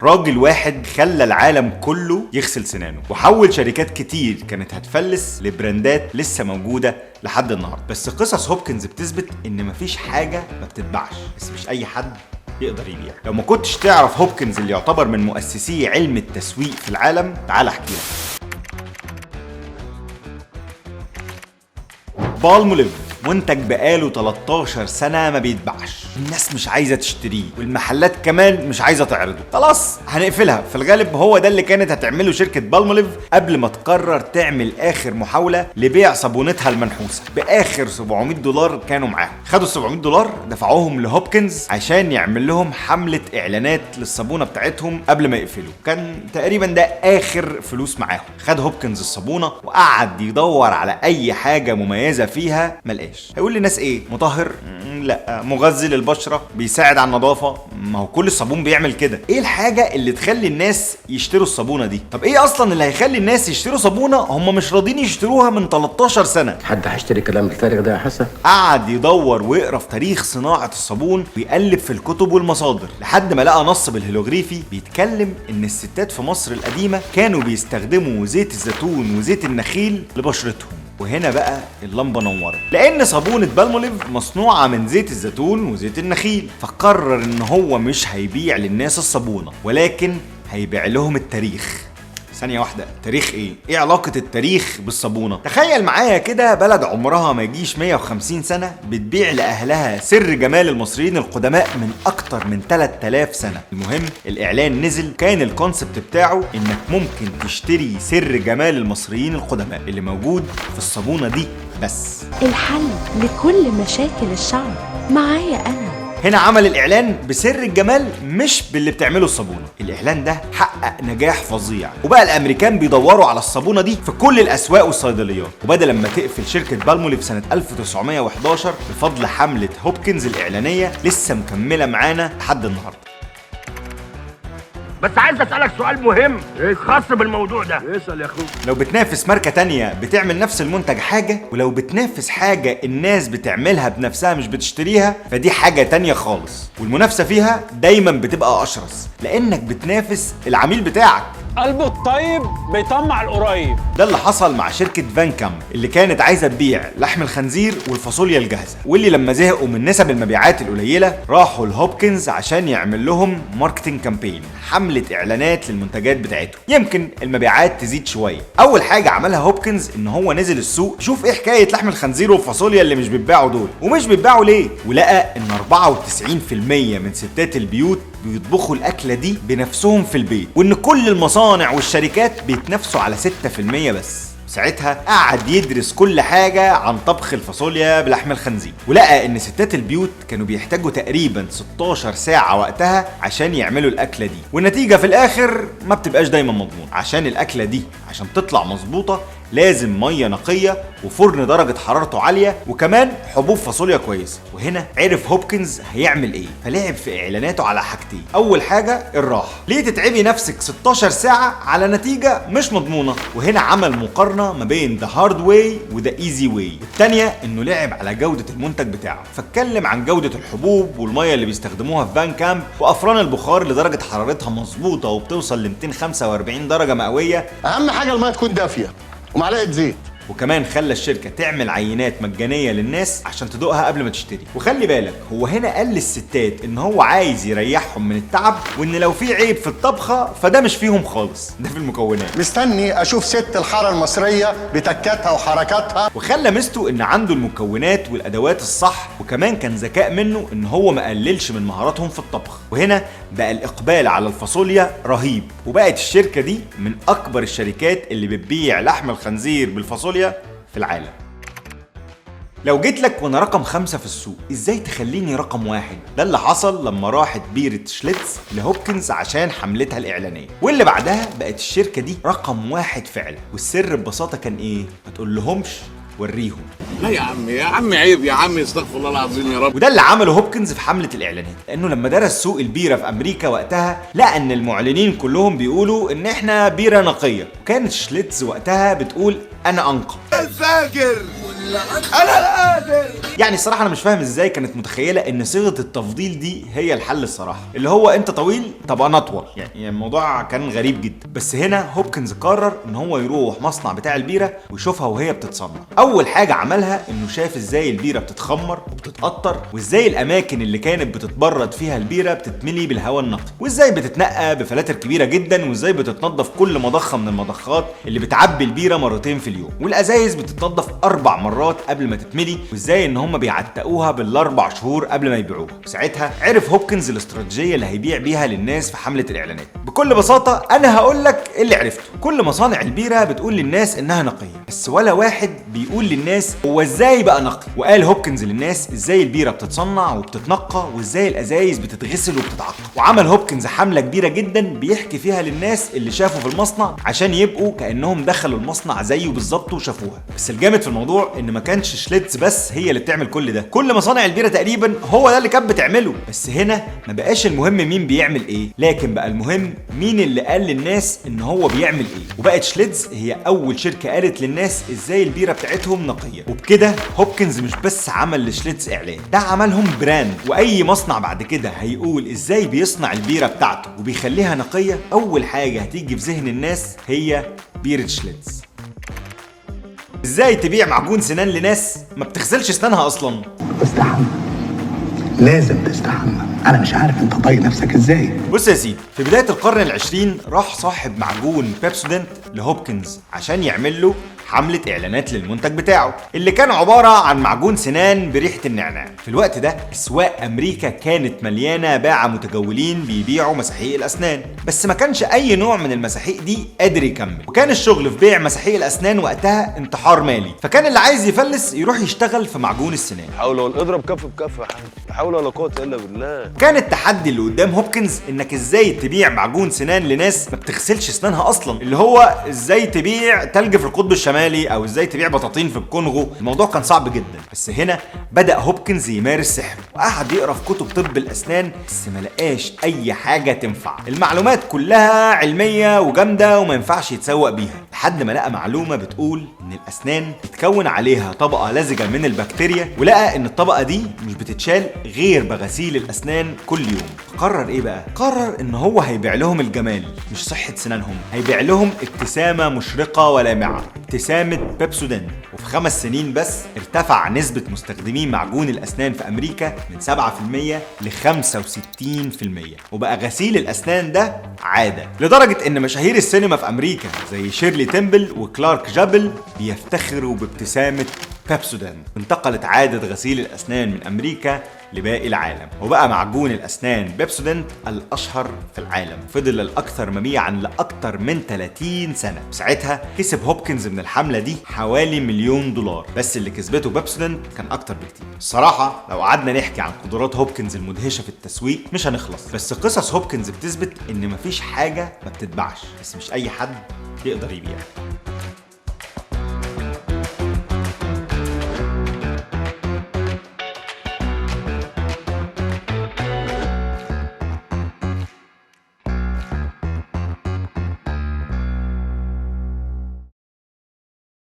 راجل واحد خلى العالم كله يغسل سنانه وحول شركات كتير كانت هتفلس لبراندات لسه موجودة لحد النهارده. بس قصص هوبكنز بتثبت ان مفيش حاجة ما بتتباعش، بس مش اي حد يقدر يبيع. لو ما كنتش تعرف هوبكنز اللي يعتبر من مؤسسي علم التسويق في العالم، تعال احكي لك. بالموليف منتج بقاله 13 سنة ما بيتباعش، الناس مش عايزة تشتريه والمحلات كمان مش عايزة تعرضه، خلاص هنقفلها. في الغالب هو ده اللي كانت هتعمله شركة بالموليف قبل ما تقرر تعمل آخر محاولة لبيع صابونتها المنحوسة بآخر $700 كانوا معاهم. خدوا $700 دفعوهم لهوبكنز عشان يعمل لهم حملة إعلانات للصابونة بتاعتهم قبل ما يقفلوا. كان تقريبا ده آخر فلوس معاهم. خد هوبكنز الصابونة وقعد يدور على أي حاجة مميزة فيها، ملقاش. هيقول للناس ايه؟ مطهر؟ لا. مغذي للبشره؟ بيساعد على النظافه؟ ما هو كل الصابون بيعمل كده. ايه الحاجه اللي تخلي الناس يشتروا الصابونه دي؟ طب ايه اصلا اللي هيخلي الناس يشتروا صابونه هم مش راضيين يشتروها من 13 سنه؟ حد هيشتري كلام الفارغ ده يا حسن؟ قعد يدور ويقرا في تاريخ صناعه الصابون ويقلب في الكتب والمصادر لحد ما لقى نص بالهيروغليفي بيتكلم ان الستات في مصر القديمه كانوا بيستخدموا زيت الزيتون وزيت النخيل لبشرتهم. وهنا بقى اللمبه نورت، لان صابونه بالموليف مصنوعه من زيت الزيتون وزيت النخيل. فقرر ان هو مش هيبيع للناس الصابونه، ولكن هيبيع لهم التاريخ. ثانية واحدة، تاريخ ايه؟ ايه علاقة التاريخ بالصابونة؟ تخيل معايا كده بلد عمرها ما يجيش 150 سنة بتبيع لأهلها سر جمال المصريين القدماء من أكتر من 3000 سنة. المهم الإعلان نزل، كان الكونسبت بتاعه إنك ممكن تشتري سر جمال المصريين القدماء اللي موجود في الصابونة دي بس. الحل لكل مشاكل الشعب معايا أنا. هنا عمل الإعلان بسر الجمال مش باللي بتعمله الصابونة. الإعلان ده حقق نجاح فظيع، وبقى الأمريكان بيدوروا على الصابونة دي في كل الأسواق والصيدليات. وبدل لما تقفل شركة بالموليف سنة 1911 بفضل حملة هوبكنز الإعلانية لسه مكملة معانا لحد النهاردة. بس عايز اسالك سؤال مهم خاص بالموضوع ده. اسال يا اخويا. لو بتنافس ماركة تانية بتعمل نفس المنتج حاجة، ولو بتنافس حاجة الناس بتعملها بنفسها مش بتشتريها، فدي حاجة تانية خالص. والمنافسة فيها دايما بتبقى أشرس، لأنك بتنافس العميل بتاعك. قلبه الطيب بيطمع القريب. ده اللي حصل مع شركة فان كامب اللي كانت عايزة تبيع لحم الخنزير والفاصوليا الجاهزة، واللي لما زهقوا من نسب المبيعات القليلة راحوا لهوبكنز عشان يعمل لهم ماركتنج كامبين، حملة إعلانات للمنتجات بتاعتهم، يمكن المبيعات تزيد شوية. أول حاجة عملها هوبكنز إن هو نزل السوق شوف إيه حكاية لحم الخنزير والفاصوليا اللي مش بيتباعوا دول، ومش بيتباعوا ليه، ولقى إن 94% من ستات البيوت بيطبخوا الأكلة دي بنفسهم في البيت، وإن كل المصانع والشركات بيتنافسوا على 6% بس. ساعتها قعد يدرس كل حاجة عن طبخ الفاصوليا بلحم الخنزير، ولقى ان ستات البيوت كانوا بيحتاجوا تقريبا 16 ساعة وقتها عشان يعملوا الاكلة دي، والنتيجة في الاخر ما بتبقاش دايما مضمونة. عشان الاكلة دي عشان تطلع مظبوطة لازم مية نقية وفرن درجة حرارته عالية وكمان حبوب فاصوليا كويسة. وهنا عرف هوبكنز هيعمل ايه، فلعب في اعلاناته على حاجتين. اول حاجة الراحة، ليه تتعبي نفسك 16 ساعة على نتيجة مش مضمونة؟ وهنا عمل مقارنة ما بين ذا هارد واي وذا ايزي واي. الثانية انه لعب على جودة المنتج بتاعه، فاتكلم عن جودة الحبوب والمية اللي بيستخدموها في فان كامب وافران البخار اللي درجة حرارتها مظبوطة وبتوصل ل 245 درجة مئوية. اهم حاجه الميه تكون دافيه ومعلقه زيت. وكمان خلى الشركة تعمل عينات مجانية للناس عشان تدوقها قبل ما تشتري. وخلي بالك هو هنا قال للستات ان هو عايز يريحهم من التعب، وان لو في عيب في الطبخة فده مش فيهم خالص، ده في المكونات. مستني اشوف ست الحاره المصريه بتكاتها وحركاتها. وخلى ميزته ان عنده المكونات والادوات الصح، وكمان كان ذكاء منه ان هو ما قللش من مهاراتهم في الطبخ. وهنا بقى الاقبال على الفاصوليا رهيب، وبقت الشركة دي من اكبر الشركات اللي بتبيع لحم الخنزير بالفاصوليا في العالم. لو جيت لك وانا رقم 5 في السوق، ازاي تخليني رقم 1؟ ده اللي حصل لما راحت بيرة شليتز لهوبكنز عشان حملتها الإعلانية، واللي بعدها بقت الشركة دي رقم 1 فعلا. والسر ببساطة كان ايه؟ ما تقول لهمش، وريهم. لا يا عم عيب يا عم، استغفر الله العظيم يا رب. وده اللي عمله هوبكنز في حملة الإعلانات، لأنه لما درس سوق البيرة في أمريكا وقتها لقى إن المعلنين كلهم بيقولوا إن إحنا بيرة نقية، وكانت شليتز وقتها بتقول أنا أنقى. الفاجر انا لا قادر. يعني الصراحه انا مش فاهم ازاي كانت متخيله ان صيغه التفضيل دي هي الحل الصراحه، اللي هو انت طويل طب انا اطول. يعني الموضوع كان غريب جدا. بس هنا هوبكنز قرر ان هو يروح مصنع بتاع البيره ويشوفها وهي بتتصنع. اول حاجه عملها انه شاف ازاي البيره بتتخمر وبتتقطر، وازاي الاماكن اللي كانت بتتبرد فيها البيره بتتملي بالهواء النقي، وازاي بتتنقى بفلاتر كبيره جدا، وازاي بتتنضف كل مضخه من المضخات اللي بتعبي البيره مرتين في اليوم، والازايز بتتنضف 4 مرات قبل ما تتملي، وازاي ان هم بيعتقوها بال4 شهور قبل ما يبيعوها. ساعتها عرف هوبكنز الاستراتيجيه اللي هيبيع بيها للناس في حمله الاعلانات. بكل بساطه انا هقول لك اللي عرفته. كل مصانع البيره بتقول للناس انها نقيه، بس ولا واحد بيقول للناس هو ازاي بقى نقي. وقال هوبكنز للناس ازاي البيره بتتصنع وبتتنقى، وازاي الازايز بتتغسل وبتتعقم. وعمل هوبكنز حمله كبيره جدا بيحكي فيها للناس اللي شافوا في المصنع عشان يبقوا كانهم دخلوا المصنع زيه بالظبط وشافوها. بس الجامد في الموضوع ان ما كانش شليتز بس هي اللي بتعمل كل ده، كل مصانع البيره تقريبا هو ده اللي كانت بتعمله. بس هنا ما بقاش المهم مين بيعمل ايه، لكن بقى المهم مين اللي قال للناس ان هو بيعمل ايه. وبقت شليتز هي اول شركه قالت للناس ازاي البيره بتاعتهم نقيه. وبكده هوبكنز مش بس عمل لشليتز اعلان، ده عملهم براند. واي مصنع بعد كده هيقول ازاي بيصنع البيره بتاعته وبيخليها نقيه، اول حاجه هتيجي في ذهن الناس هي بيره شليتز. ازاي تبيع معجون سنان لناس ما بتغسلش اسنانها اصلا؟ استحمى، لازم تستحمى. انا مش عارف انت طايق نفسك ازاي. بص يا سيدي، في بدايه القرن العشرين راح صاحب معجون بيبسودنت لهوبكنز عشان يعمل له حملة اعلانات للمنتج بتاعه اللي كان عبارة عن معجون سنان بريحة النعناع. في الوقت ده اسواق امريكا كانت مليانة باعة متجولين بيبيعوا مساحيق الاسنان، بس ما كانش اي نوع من المساحيق دي قادر يكمل، وكان الشغل في بيع مساحيق الاسنان وقتها انتحار مالي. فكان اللي عايز يفلس يروح يشتغل في معجون السنان. حاول ولا اضرب كف بكف يا حبيبي، لا حول ولا قوة الا بالله. كان التحدي اللي قدام هوبكنز انك ازاي تبيع معجون سنان لناس ما بتغسلش اسنانها اصلا، اللي هو ازاي تبيع تلج في القطب الشمالي او ازاي تبيع بطاطين في الكونغو. الموضوع كان صعب جدا. بس هنا بدأ هوبكنز يمارس سحره وقعد يقرا في كتب طب الاسنان، بس ما لقاش اي حاجه تنفع. المعلومات كلها علميه وجامده وما ينفعش يتسوق بيها، لحد ما لقى معلومه بتقول ان الاسنان بتكون عليها طبقه لزجه من البكتيريا، ولقى ان الطبقه دي مش بتتشال غير بغسيل الاسنان كل يوم. قرر ايه بقى؟ قرر ان هو هيبيع لهم الجمال مش صحه سنانهم، هيبيع لهم ابتسامه مشرقه ولامعه، ابتسامه بيبسودنت. وفي 5 سنين بس ارتفع نسبه مستخدمي معجون الاسنان في امريكا من 7% ل 65%، وبقى غسيل الاسنان ده عاده، لدرجه ان مشاهير السينما في امريكا زي شيرلي تيمبل وكلارك جابل بيفتخروا بابتسامه بيبسودنت. انتقلت عادة غسيل الأسنان من أمريكا لباقي العالم، وبقى معجون الأسنان بيبسودنت الأشهر في العالم. فضل الأكثر مبيعا لأكثر من 30 سنة. ساعتها كسب هوبكنز من الحملة دي حوالي $1 مليون، بس اللي كسبته بيبسودنت كان أكتر بكتير. الصراحة لو قعدنا نحكي عن قدرات هوبكنز المدهشة في التسويق مش هنخلص، بس قصص هوبكنز بتثبت إن مفيش حاجة ما بتتباعش، بس مش أي حد يقدر يبيع.